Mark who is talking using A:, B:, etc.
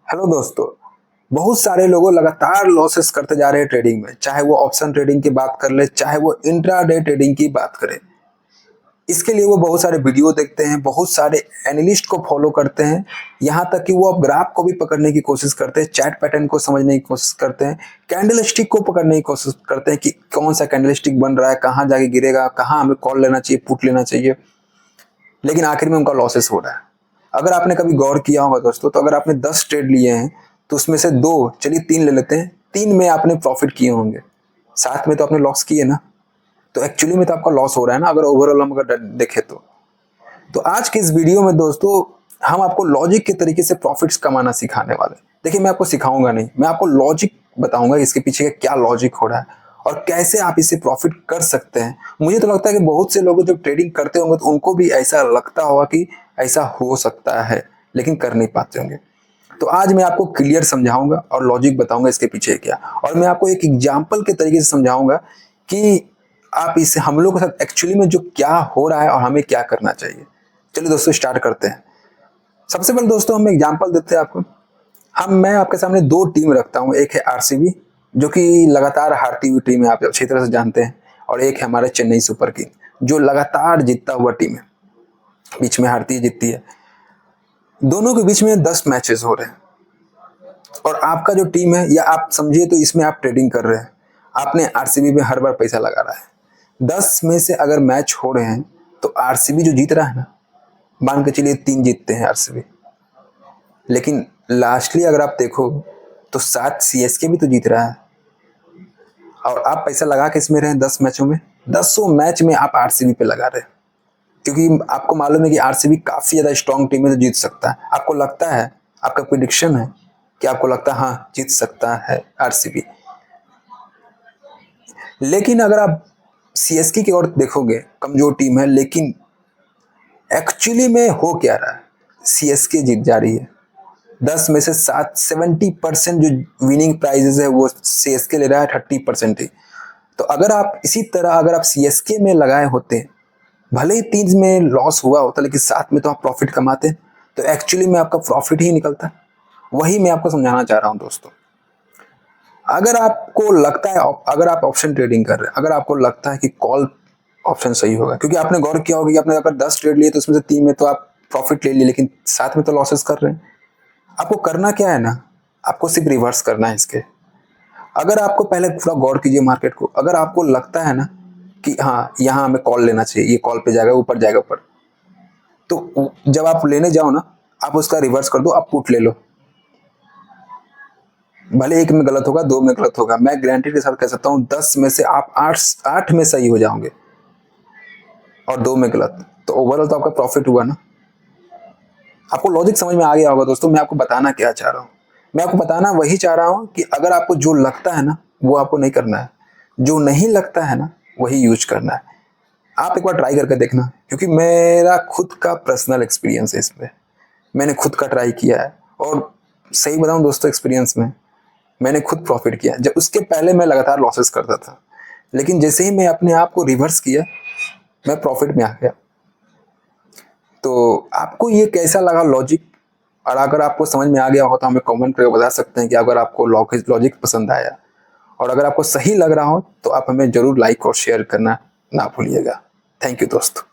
A: Hello दोस्तों। बहुत सारे लोग लगातार लॉसेस करते जा रहे हैं ट्रेडिंग में, चाहे वो ऑप्शन ट्रेडिंग की बात कर ले, चाहे वो इंट्राडे ट्रेडिंग की बात करें। इसके लिए वो बहुत सारे वीडियो देखते हैं, बहुत सारे एनालिस्ट को फॉलो करते हैं, यहाँ तक कि वो अब ग्राफ को भी पकड़ने की कोशिश करते हैं, चैट पैटर्न को समझने की कोशिश करते हैं, कैंडल स्टिक को पकड़ने की कोशिश करते हैं कि कौन सा कैंडल स्टिक बन रहा है, कहाँ जाके गिरेगा, कहाँ हमें कॉल लेना चाहिए, पुट लेना चाहिए। लेकिन आखिर में उनका लॉसेस हो रहा है। अगर आपने कभी गौर किया होगा दोस्तों, तो अगर आपने 10 ट्रेड लिए हैं तो उसमें से 2, चलिए 3 ले लेते हैं, 3 में आपने प्रॉफिट किए होंगे, 7 में तो आपने लॉस किए ना। तो एक्चुअली में तो आपका लॉस हो रहा है ना, अगर ओवरऑल हम अगर देखें तो आज के इस वीडियो में दोस्तों हम आपको लॉजिक के तरीके से प्रॉफिट्स कमाना सिखाने वाले। देखिए, मैं आपको सिखाऊंगा नहीं, मैं आपको लॉजिक बताऊंगा, इसके पीछे क्या लॉजिक हो रहा है और कैसे आप इससे प्रॉफिट कर सकते हैं। मुझे तो लगता है कि बहुत से लोग जब ट्रेडिंग करते होंगे तो उनको भी ऐसा लगता होगा कि ऐसा हो सकता है, लेकिन कर नहीं पाते होंगे। तो आज मैं आपको क्लियर समझाऊंगा और लॉजिक बताऊंगा इसके पीछे क्या, और मैं आपको एक एग्जाम्पल के तरीके से समझाऊंगा कि आप इसे हम लोग के साथ एक्चुअली में जो क्या हो रहा है और हमें क्या करना चाहिए। चलिए दोस्तों स्टार्ट करते हैं। सबसे पहले दोस्तों हम एग्जांपल देते हैं आपको। मैं आपके सामने 2 टीम रखता हूं, एक है आरसीबी जो कि लगातार हारती हुई टीम है, आप अच्छी तरह से जानते हैं, और एक है हमारे चेन्नई सुपर किंग जो लगातार जीतता हुआ टीम है, बीच में हारती है जीतती है। दोनों के बीच में 10 मैचेस हो रहे हैं और आपका जो टीम है, या आप समझिए तो इसमें आप ट्रेडिंग कर रहे हैं, आपने आरसीबी में हर बार पैसा लगा रहा है। 10 में से अगर मैच हो रहे हैं तो आरसीबी जो जीत रहा है ना, मान के चलिए 3 जीतते हैं आरसीबी, लेकिन लास्टली अगर आप देखो तो 7 सीएसके भी तो जीत रहा है, और आप पैसा लगा के इसमें रहे 10 मैचों में, 10 मैच में आप आरसीबी पे लगा रहे हैं, क्योंकि आपको मालूम है कि आरसीबी काफी ज्यादा स्ट्रॉन्ग टीम है तो जीत सकता है। आपको लगता है, आपका प्रिडिक्शन है कि आपको लगता है हाँ जीत सकता है आरसीबी। लेकिन अगर आप सीएसके की ओर देखोगे, कमजोर टीम है, लेकिन एक्चुअली में हो क्या रहा है, सीएसके जीत जा रही है। 10 में से 70% जो विनिंग प्राइजेस है वो सीएसके ले रहा है, 30% ही। तो अगर आप इसी तरह अगर आप सीएसके में लगाए होते, भले ही 3 में लॉस हुआ होता लेकिन 7 में तो आप प्रॉफिट कमाते, तो एक्चुअली में आपका प्रॉफिट ही निकलता। वही मैं आपको समझाना चाह रहा हूं दोस्तों। अगर आपको लगता है, अगर आप ऑप्शन ट्रेडिंग कर रहे हैं, अगर आपको लगता है कि कॉल ऑप्शन सही होगा, क्योंकि आपने गौर किया होगा कि आपने अगर 10 ट्रेड लिए तो उसमें से 3 में तो आप प्रॉफिट ले लिए, लेकिन 7 में तो लॉसेस कर रहे हैं। आपको करना क्या है ना, आपको सिर्फ रिवर्स करना है इसके। अगर आपको पहले थोड़ा गौर कीजिए मार्केट को, अगर आपको लगता है ना कि हाँ यहाँ हमें कॉल लेना चाहिए, ये कॉल पे जाएगा, ऊपर जाएगा ऊपर, तो जब आप लेने जाओ ना, आप उसका रिवर्स कर दो, आप पुट ले लो। भले 1 में गलत होगा, 2 में गलत होगा, मैं गारंटी के साथ कह सकता हूँ 10 में से आप 8 में सही हो जाओगे और 2 में गलत, तो ओवरऑल तो आपका प्रॉफिट हुआ ना। आपको लॉजिक समझ में आ गया होगा दोस्तों। मैं आपको बताना क्या चाह रहा हूँ, मैं आपको बताना वही चाह रहा हूँ कि अगर आपको जो लगता है ना वो आपको नहीं करना है, जो नहीं लगता है ना वही यूज करना है। आप एक बार ट्राई करके देखना, क्योंकि मेरा खुद का पर्सनल एक्सपीरियंस है इसमें, मैंने खुद का ट्राई किया है, और सही बताऊं दोस्तों, एक्सपीरियंस में मैंने खुद प्रॉफिट किया। जब उसके पहले मैं लगातार लॉसेस करता था, लेकिन जैसे ही मैं अपने आप को रिवर्स किया, मैं प्रॉफिट में आ गया। तो आपको ये कैसा लगा लॉजिक, और अगर आपको समझ में आ गया हो तो हमें कमेंट करके बता सकते हैं कि अगर आपको लॉजिक पसंद आया, और अगर आपको सही लग रहा हो तो आप हमें जरूर लाइक और शेयर करना ना भूलिएगा। थैंक यू दोस्तों।